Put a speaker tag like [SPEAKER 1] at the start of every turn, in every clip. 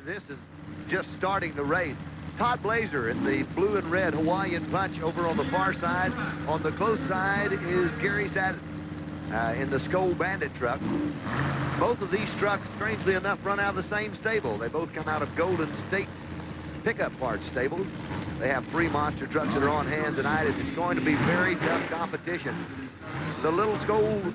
[SPEAKER 1] this is just starting the race. Todd Blazer in the blue and red Hawaiian Punch over on the far side. On the close side is Gary Sadden in the SKOAL Bandit truck. Both of these trucks, strangely enough, run out of the same stable. They both come out of Golden State's pickup parts stable. They have 3 monster trucks that are on hand tonight, and it's going to be very tough competition. The little SKOAL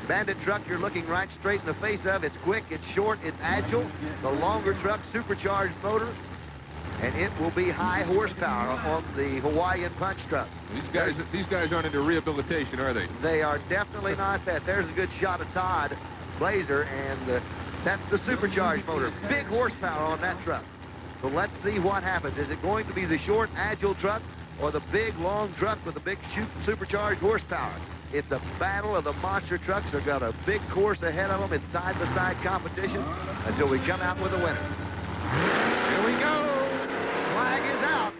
[SPEAKER 1] Bandit truck you're looking right straight in the face of. It's quick, it's short, it's agile. The longer truck, supercharged motor, and it will be high horsepower on the Hawaiian Punch truck.
[SPEAKER 2] These guys aren't into rehabilitation, are they?
[SPEAKER 1] They are definitely not that. There's a good shot of Todd Blazer, and that's the supercharged motor. Big horsepower on that truck. So let's see what happens. Is it going to be the short, agile truck or the big, long truck with the big supercharged horsepower? It's a battle of the monster trucks. They've got a big course ahead of them. It's side-by-side competition until we come out with a winner. Here we go. Flag is out.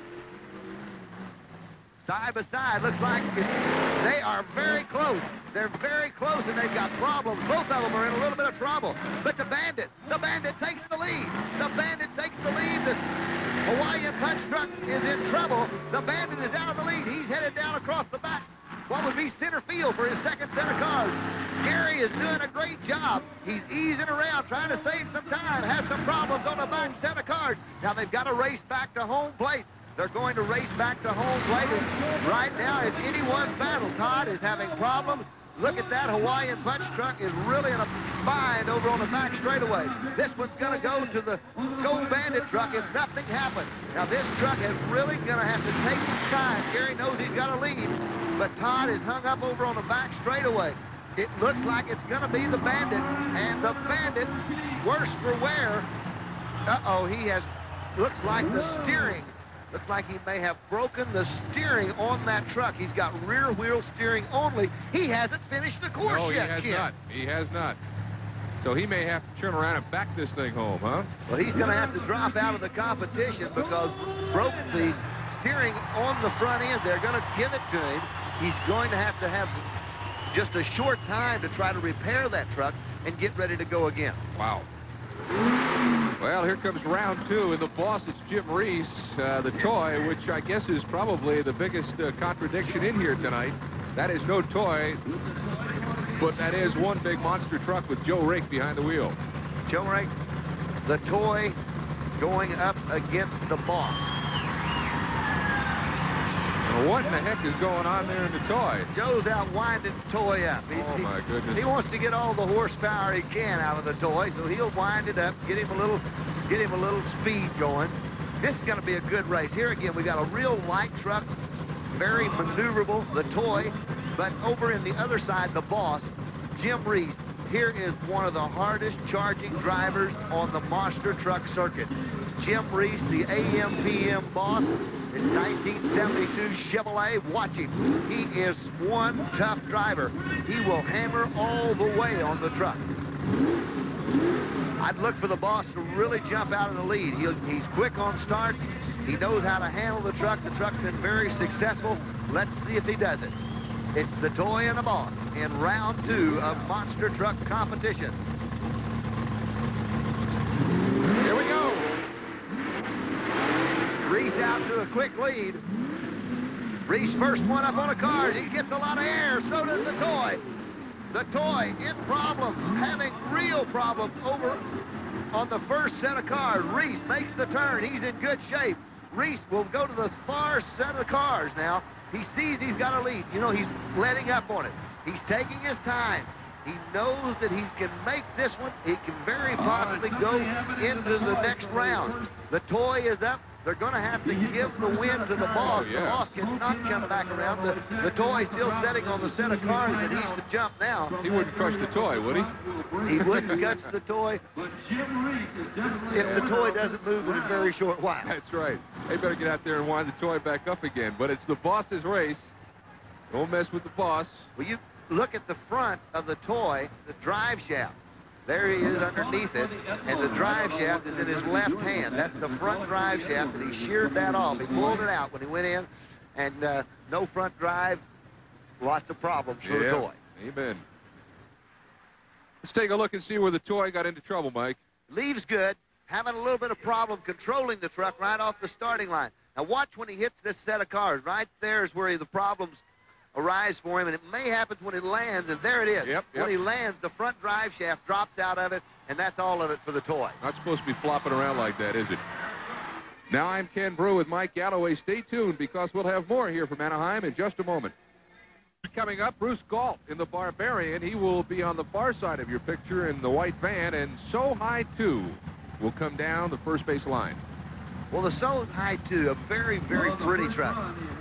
[SPEAKER 1] Side by side, looks like they are very close. They're very close, and they've got problems. Both of them are in a little bit of trouble. But the Bandit takes the lead. The Bandit takes the lead. This Hawaiian Punch truck is in trouble. The Bandit is out of the lead. He's headed down across the back. What would be center field for his second set of cars. Gary is doing a great job. He's easing around, trying to save some time. Has some problems on the back set of cars. Now they've got to race back to home plate. They're going to race back to home plate. And right now, it's anyone's battle. Todd is having problems. Look at that Hawaiian Punch truck is really in a bind over on the back straightaway. This one's going to go to the SKOAL Bandit truck if nothing happens. Now this truck is really going to have to take its time. Gary knows he's got a lead, but Todd is hung up over on the back straightaway. It looks like it's going to be the Bandit, and the Bandit, worse for wear. Uh-oh, looks like the steering. Looks like he may have broken the steering on that truck. He's got rear wheel steering only. He hasn't finished the course yet, Jim.
[SPEAKER 2] He has not. So he may have to turn around and back this thing home, huh?
[SPEAKER 1] Well, he's going to have to drop out of the competition because broke the steering on the front end. They're going to give it to him. He's going to have just a short time to try to repair that truck and get ready to go again.
[SPEAKER 2] Wow. Well, here comes round 2, and the boss is Jim Reese, the toy, which I guess is probably the biggest contradiction in here tonight. That is no toy, but that is one big monster truck with Joe Rake behind the wheel.
[SPEAKER 1] Joe Rake, the toy, going up against the boss.
[SPEAKER 2] Well, what in the heck is going on there in the toy?
[SPEAKER 1] Joe's out winding the toy up.
[SPEAKER 2] Oh, my goodness.
[SPEAKER 1] He wants to get all the horsepower he can out of the toy, so he'll wind it up, get him a little speed going. This is going to be a good race. Here again, we got a real light truck, very maneuverable, the toy, but over in the other side, the boss, Jim Reese. Here is one of the hardest charging drivers on the monster truck circuit. Jim Reese, the AM/PM boss. This 1972 Chevrolet, watch him. He is one tough driver. He will hammer all the way on the truck. I'd look for the boss to really jump out of the lead. He's quick on start. He knows how to handle the truck. The truck's been very successful. Let's see if he does it. It's the toy and the boss in round 2 of monster truck competition. Here we go. Reese out to a quick lead. Reese first one up on a car. He gets a lot of air. So does the toy. The toy in problems, having real problems over on the first set of cars. Reese makes the turn. He's in good shape. Reese will go to the far set of cars now. He sees he's got a lead. You know, he's letting up on it. He's taking his time. He knows that he can make this one. He can very possibly go into the next round. The toy is up. They're going to have to give the win to the boss. The boss cannot come back around. The toy still sitting on the set of cars that he's to jump now.
[SPEAKER 2] He wouldn't crush the toy, would he?
[SPEAKER 1] He wouldn't catch the toy if the toy doesn't move in a very short while.
[SPEAKER 2] That's right. They better get out there and wind the toy back up again. But it's the boss's race. Don't mess with the boss.
[SPEAKER 1] Well, you look at the front of the toy, the drive shaft. There he is underneath it, and the drive shaft is in his left hand. That's the front drive shaft, and he sheared that off. He pulled it out when he went in, and no front drive, lots of problems for the toy.
[SPEAKER 2] Amen. Let's take a look and see where the toy got into trouble, Mike.
[SPEAKER 1] Leaves good. having a little bit of problem controlling the truck right off the starting line. Now watch when he hits this set of cars. Right there is where the problems arise for him, and it may happen when it lands, and there it is.
[SPEAKER 2] Yep.
[SPEAKER 1] When he lands, the front drive shaft drops out of it, and that's all of it for the toy.
[SPEAKER 2] Not supposed to be flopping around like that, is it? Now I'm Ken Brew with Mike Galloway. Stay tuned because we'll have more here from Anaheim in just a moment. Coming up, Bruce Gault in the Barbarian. He will be on the far side of your picture in the white van, and So High 2 will come down the first base line.
[SPEAKER 1] Well, the So High 2, a very, very pretty truck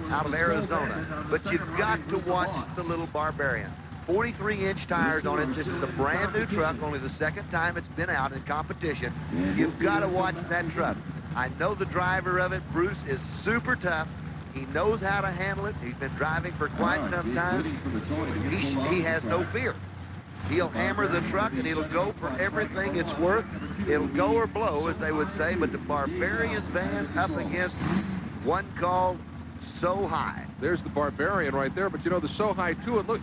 [SPEAKER 1] out of Arizona. But you've got to watch the little Barbarian. 43-inch tires on it. This is a brand new truck, only the second time it's been out in competition. You've got to watch that truck. I know the driver of it. Bruce is super tough. He knows how to handle it. He's been driving for quite some time. He has no fear. He'll hammer the truck, and it'll go for everything it's worth. It'll go or blow, as they would say, but the Barbarian van up against one called So High.
[SPEAKER 2] There's the Barbarian right there, but you know, the So High 2,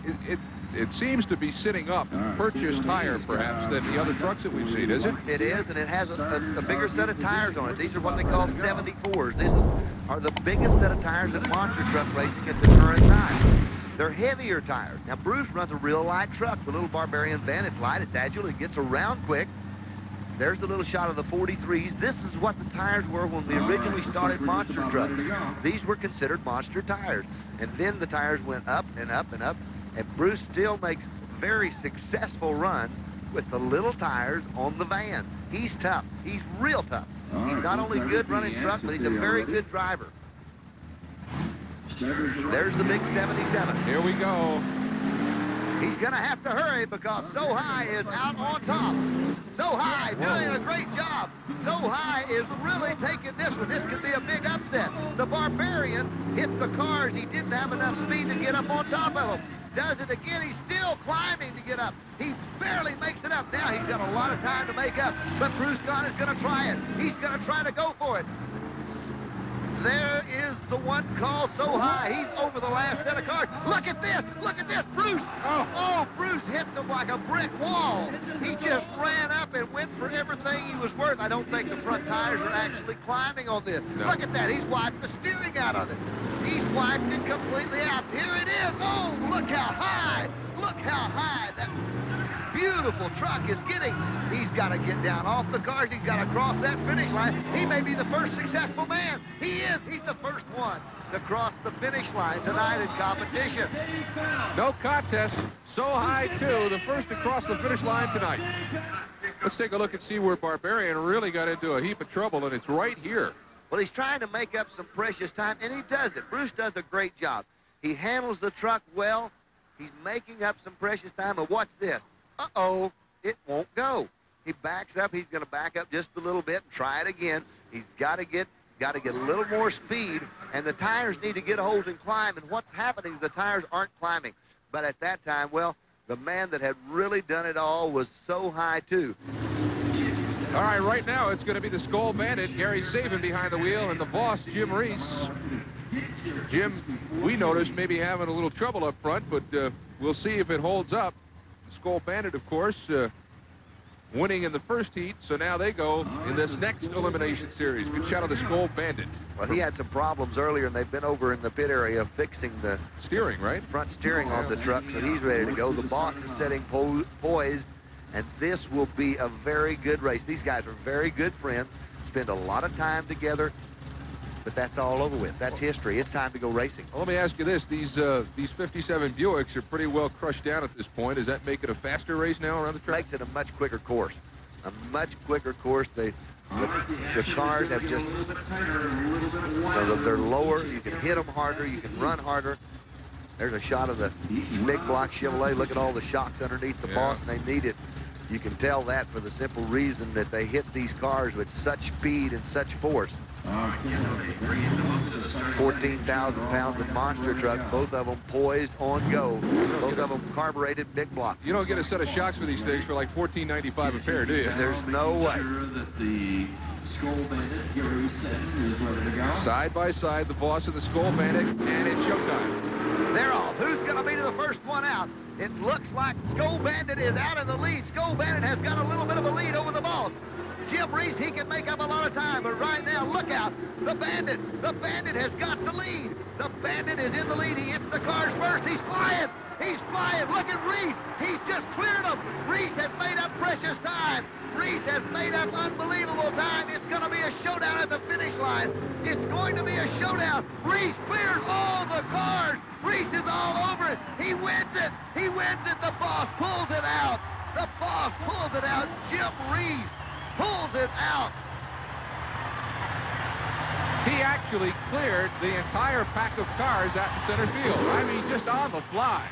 [SPEAKER 2] it seems to be sitting up, purchased higher, perhaps, than the other trucks that we've seen, is it?
[SPEAKER 1] It is, and it has a bigger set of tires on it. These are what they call 74s. These are the biggest set of tires in monster truck racing at the current time. They're heavier tires. Now, Bruce runs a real light truck. The little Barbarian van, it's light, it's agile, it gets around quick. There's the little shot of the 43s. This is what the tires were when we originally started monster trucks. These were considered monster tires. And then the tires went up and up and up. And Bruce still makes very successful runs with the little tires on the van. He's tough. He's real tough. He's not only good running truck, but he's a very good driver. There's the big 77.
[SPEAKER 2] Here we go.
[SPEAKER 1] He's going to have to hurry because So High is out on top. So High doing a great job. So High is really taking this one. This could be a big upset. The Barbarian hit the cars. He didn't have enough speed to get up on top of them. Does it again. He's still climbing to get up. He barely makes it up. Now he's got a lot of time to make up. But Bruce Gault is going to try it. He's going to try to go for it. There is the one called So High. He's over the last set of cars. Look at this. Look at this. Bruce. Oh, Bruce hit them like a brick wall. He just ran up and went for everything he was worth. I don't think the front tires are actually climbing on this. No. Look at that. He's wiped the steering out of it. He's wiped it completely out. Here it is. Oh, look how high. Look how high that beautiful truck is getting. He's got to get down off the cars. He's got to cross that finish line. He may be the first successful man. He is. He's the first one to cross the finish line tonight in competition.
[SPEAKER 2] No contest. So High 2, the first to cross the finish line tonight. Let's take a look and see where Barbarian really got into a heap of trouble, and it's right here.
[SPEAKER 1] Well, he's trying to make up some precious time, and he does it. Bruce does a great job. He handles the truck well. He's making up some precious time, and watch this. Uh-oh, it won't go. He backs up. He's going to back up just a little bit and try it again. He's got to get a little more speed, and the tires need to get a hold and climb, and what's happening is the tires aren't climbing. But at that time, well, the man that had really done it all was So High 2.
[SPEAKER 2] All right, right now it's going to be the SKOAL Bandit, Gary Saban behind the wheel, and the boss, Jim Reese. Jim, we noticed maybe having a little trouble up front, but we'll see if it holds up. SKOAL Bandit, of course, winning in the first heat, so now they go in this next elimination series. Good shot of the SKOAL Bandit.
[SPEAKER 1] Well, he had some problems earlier, and they've been over in the pit area fixing the
[SPEAKER 2] steering, right?
[SPEAKER 1] Front steering on the truck, so he's ready to go. The boss is sitting poised, and this will be a very good race. These guys are very good friends, spend a lot of time together, but that's all over with. That's history. It's time to go racing.
[SPEAKER 2] Well, let me ask you this. These 57 Buicks are pretty well crushed down at this point. Does that make it a faster race now around the track?
[SPEAKER 1] Makes it a much quicker course. A much quicker course. The cars have just, they're lower. You can hit them harder. You can run harder. There's a shot of the big block Chevrolet. Look at all the shocks underneath the boss, and they need it. You can tell that for the simple reason that they hit these cars with such speed and such force. 14,000 pounds of monster trucks, both of them poised on go. Both of them carbureted big block.
[SPEAKER 2] You don't get a set of shocks for these things for like $14.95 a pair, do you?
[SPEAKER 1] There's no way.
[SPEAKER 2] Side by side, the boss of the SKOAL Bandit, and it's showtime.
[SPEAKER 1] They're off. Who's going to be the first one out? It looks like SKOAL Bandit is out in the lead. SKOAL Bandit has got a little bit of a lead over the boss. Jim Reese, he can make up a lot of time, but right now, look out. The Bandit has got the lead. The Bandit is in the lead. He hits the cars first. He's flying. He's flying. Look at Reese. He's just cleared them. Reese has made up precious time. Reese has made up unbelievable time. It's going to be a showdown at the finish line. It's going to be a showdown. Reese clears all the cars. Reese is all over it. He wins it. He wins it. The boss pulls it out. The boss pulls it out. Jim Reese pulls it out.
[SPEAKER 2] He actually cleared the entire pack of cars out in center field. I mean, just on the fly.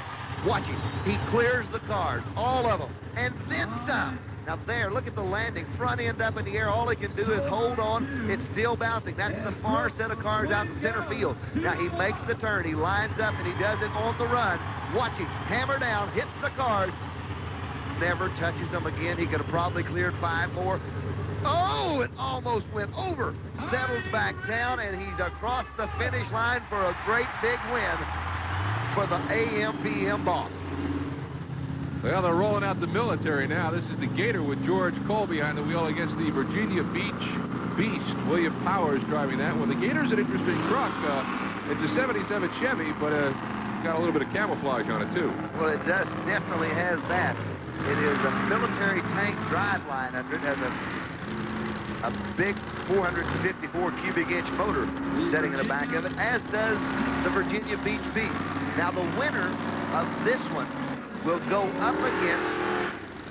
[SPEAKER 1] Watch him. He clears the cars, all of them, and then some. Now there, look at the landing. Front end up in the air. All he can do is hold on. It's still bouncing. That's the far set of cars out in center field. Now he makes the turn. He lines up, and he does it on the run. Watch him. Hammer down, hits the cars. Never touches them again. He could have probably cleared 5 more. Oh, it almost went over. Settles back down, and he's across the finish line for a great big win for the AM/PM boss.
[SPEAKER 2] Well, they're rolling out the military now. This is the Gator with George Cole behind the wheel against the Virginia Beach Beast. William Powers driving that one. The Gator's an interesting truck. It's a 77 Chevy, but got a little bit of camouflage on it, too.
[SPEAKER 1] Well, it definitely has that. It is a military tank driveline under it. Has a big 454 cubic inch motor setting in the back of it, as does the Virginia Beach Beast. Now, the winner of this one will go up against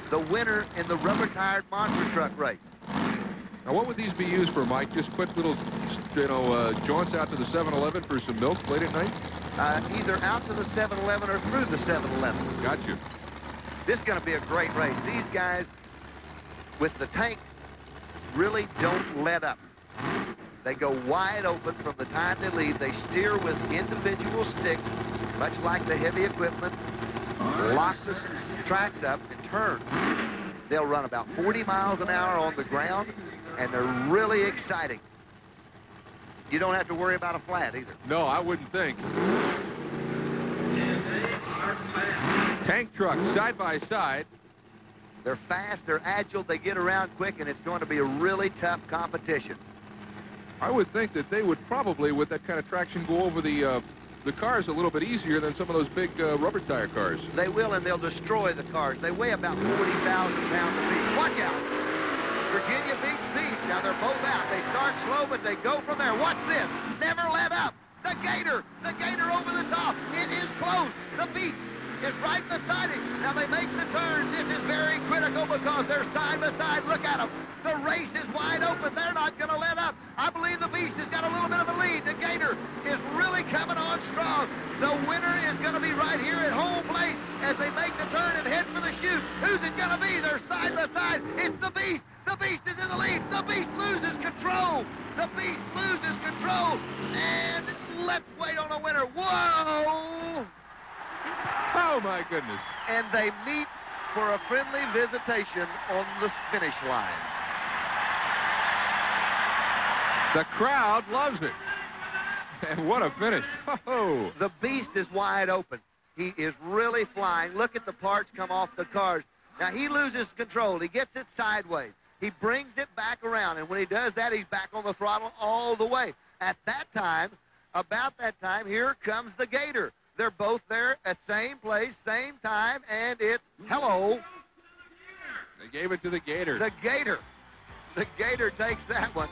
[SPEAKER 1] the winner in the rubber-tired monster truck race.
[SPEAKER 2] Now, what would these be used for, Mike? Just quick little, jaunts out to the 7-Eleven for some milk late at night?
[SPEAKER 1] Either out to the 7-Eleven or through the 7-Eleven.
[SPEAKER 2] Got you.
[SPEAKER 1] This is going to be a great race. These guys with the tanks really don't let up. They go wide open from the time they leave. They steer with individual sticks, much like the heavy equipment, lock the tracks up and turn. They'll run about 40 miles an hour on the ground, and they're really exciting. You don't have to worry about a flat either.
[SPEAKER 2] No, I wouldn't think. Tank trucks side by side.
[SPEAKER 1] They're fast, they're agile, they get around quick, and it's going to be a really tough competition.
[SPEAKER 2] I would think that they would probably, with that kind of traction, go over the cars a little bit easier than some of those big rubber tire cars.
[SPEAKER 1] They will, and they'll destroy the cars. They weigh about 40,000 pounds apiece. Watch out. Virginia Beach Beast. Now they're both out. They start slow, but they go from there. Watch this. Never let up. The Gator over the top. It is close. The Beast is right beside him. Now they make the turn. This is very critical because they're side by side. Look at them. The race is wide open. They're not going to let up. I believe the Beast has got a little bit of a lead. The Gator is really coming on strong. The winner is going to be right here at home plate as they make the turn and head for the chute. Who's it going to be? They're side by side. It's the Beast. The Beast is in the lead. The Beast loses control. The Beast loses control. And let's wait on a winner. Whoa!
[SPEAKER 2] Oh, my goodness.
[SPEAKER 1] And they meet for a friendly visitation on the finish line.
[SPEAKER 2] The crowd loves it. And what a finish. Oh.
[SPEAKER 1] The Beast is wide open. He is really flying. Look at the parts come off the cars. Now, he loses control. He gets it sideways. He brings it back around. And when he does that, he's back on the throttle all the way. At that time, about that time, here comes the Gator. They're both there at same place, same time, and it's hello.
[SPEAKER 2] They gave it to the Gator.
[SPEAKER 1] The Gator. The Gator takes that one.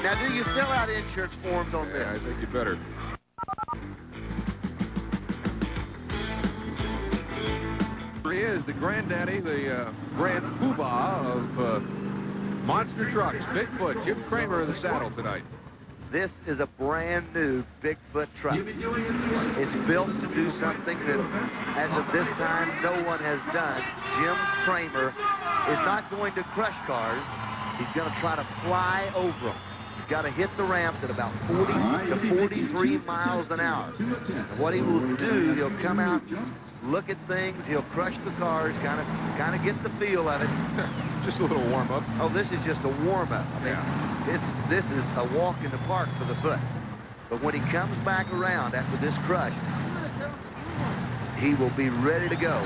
[SPEAKER 1] Now, do you fill out insurance forms on this?
[SPEAKER 2] I think you better. Here he is, the granddaddy, the grand poobah of monster trucks. Bigfoot, Jim KRAMER in the saddle tonight.
[SPEAKER 1] This is a brand new Bigfoot truck. It's built to do something that, as of this time, no one has done. Jim KRAMER is not going to crush cars. He's going to try to fly over them. He's got to hit the ramps at about 40 to 43 miles an hour. And what he will do, he'll come out, look at things, he'll crush the cars, kind of get the feel of it.
[SPEAKER 2] Just a little warm-up.
[SPEAKER 1] Oh, this is just a warm-up. I mean, this is a walk in the park for the foot. But when he comes back around after this crush, he will be ready to go.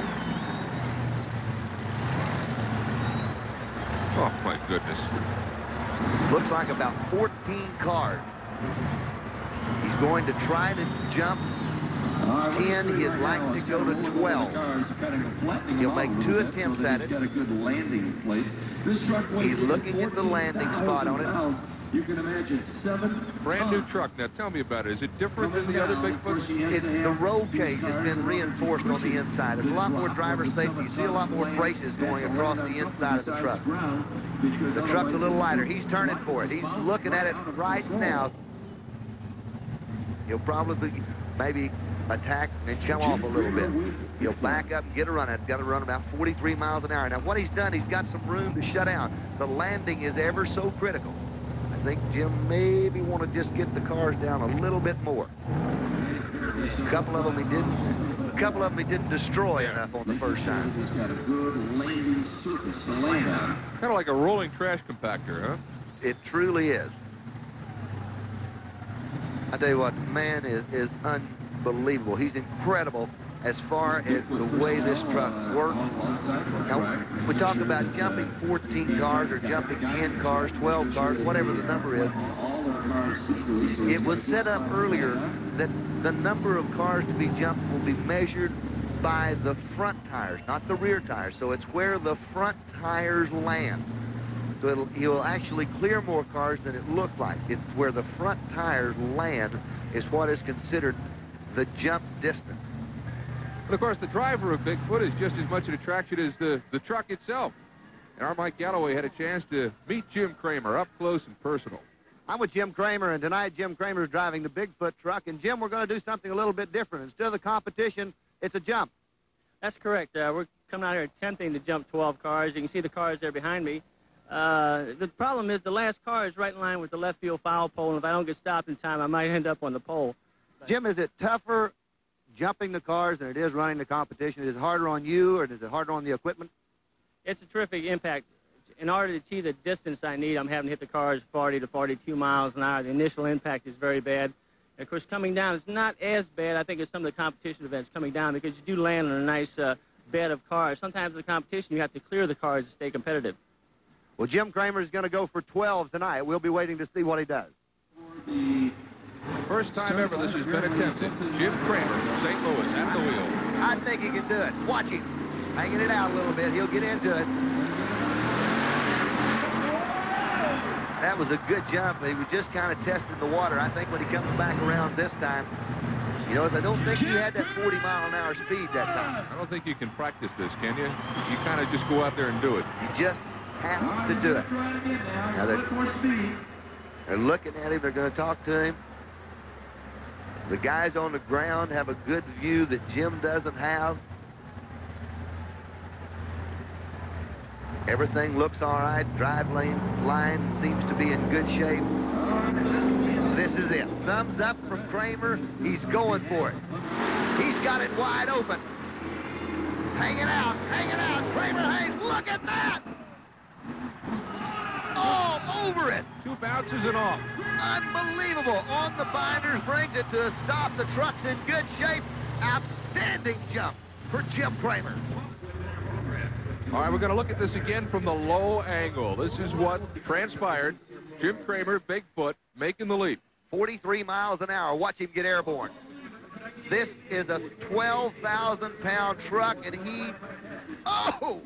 [SPEAKER 2] Oh, my goodness.
[SPEAKER 1] Looks like about 14 cars. He's going to try to jump 10. He'd like to go to 12. He'll make 2 attempts at it. He's looking at the landing spot on it.
[SPEAKER 3] You can imagine 7
[SPEAKER 2] Brand new truck. Now tell me about it. Is it different than the other Bigfoots?
[SPEAKER 1] The roll cage has been reinforced on the inside. There's a lot more driver safety. You see a lot more braces going across the inside of the truck. The truck's a little lighter. He's turning for it. He's looking at it right now. He'll probably maybe attack and come off a little bit. He'll back up and get a run. It's got to run about 43 miles an hour. Now what he's done, he's got some room to shut down. The landing is ever so critical. I think Jim maybe want to just get the cars down a little bit more. A couple of them he didn't destroy enough on the first time.
[SPEAKER 2] Kind of like a rolling trash compactor, huh?
[SPEAKER 1] It truly is. I tell you what, the man is unbelievable. He's incredible as far as the way this truck works. Now, we talk about jumping 14 cars or jumping 10 cars, 12 cars, whatever the number is. It was set up earlier that the number of cars to be jumped will be measured by the front tires, not the rear tires. So it's where the front tires land. So he'll actually clear more cars than it looked like. It's where the front tires land is what is considered the jump distance.
[SPEAKER 2] But of course, the driver of Bigfoot is just as much an attraction as the truck itself. And our Mike Galloway had a chance to meet Jim KRAMER up close and personal.
[SPEAKER 1] I'm with Jim KRAMER, and tonight Jim KRAMER is driving the Bigfoot truck. And Jim, we're going to do something a little bit different. Instead of the competition, it's a jump.
[SPEAKER 4] That's correct. We're coming out here attempting to jump 12 cars. You can see the cars there behind me. The problem is the last car is right in line with the left field foul pole, and if I don't get stopped in time, I might end up on the pole.
[SPEAKER 1] Jim, is it tougher jumping the cars than it is running the competition? Is it harder on you, or is it harder on the equipment?
[SPEAKER 4] It's a terrific impact. In order to achieve the distance I need, I'm having to hit the cars 40 to 42 miles an hour. The initial impact is very bad. And of course, coming down is not as bad, I think, as some of the competition events coming down, because you do land on a nice bed of cars. Sometimes in the competition, you have to clear the cars to stay competitive.
[SPEAKER 1] Well, Jim KRAMER is going to go for 12 tonight. We'll be waiting to see what he does.
[SPEAKER 2] First time ever this has been attempted. Jim KRAMER from St. Louis at the wheel.
[SPEAKER 1] I think he can do it. Watch him. Hanging it out a little bit. He'll get into it. That was a good jump. He was just kind of testing the water. I think when he comes back around this time, you know, I don't think you had that 40-mile-an-hour speed that time.
[SPEAKER 2] I don't think you can practice this, can you? You kind of just go out there and do it.
[SPEAKER 1] You just have to do it. Now they're looking at him. They're going to talk to him. The guys on the ground have a good view that Jim doesn't have. Everything looks all right. Drive line seems to be in good shape. This is it. Thumbs up from KRAMER. He's going for it. He's got it wide open. Hanging out, hanging out. KRAMER hangs. Look at that. All over it.
[SPEAKER 2] 2 bounces and off.
[SPEAKER 1] Unbelievable. On the binders, brings it to a stop. The truck's in good shape. Outstanding jump for Jim KRAMER.
[SPEAKER 2] All right, we're going to look at this again from the low angle. This is what transpired. Jim KRAMER, Bigfoot, making the leap.
[SPEAKER 1] 43 miles an hour. Watch him get airborne. This is a 12,000-pound truck, and he... Oh!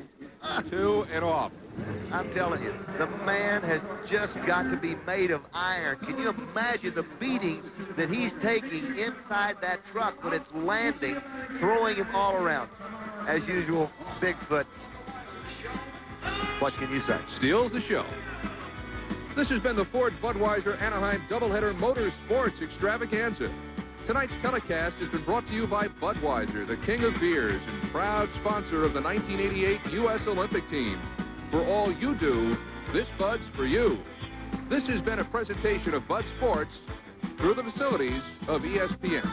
[SPEAKER 2] 2 and off.
[SPEAKER 1] I'm telling you, the man has just got to be made of iron. Can you imagine the beating that he's taking inside that truck when it's landing, throwing him all around? As usual, Bigfoot. What can you say?
[SPEAKER 2] Steals the show. This has been the Ford Budweiser Anaheim Doubleheader Motorsports Extravaganza. Tonight's telecast has been brought to you by Budweiser, the king of beers and proud sponsor of the 1988 U.S. Olympic team. For all you do, this Bud's for you. This has been a presentation of Bud Sports through the facilities of ESPN.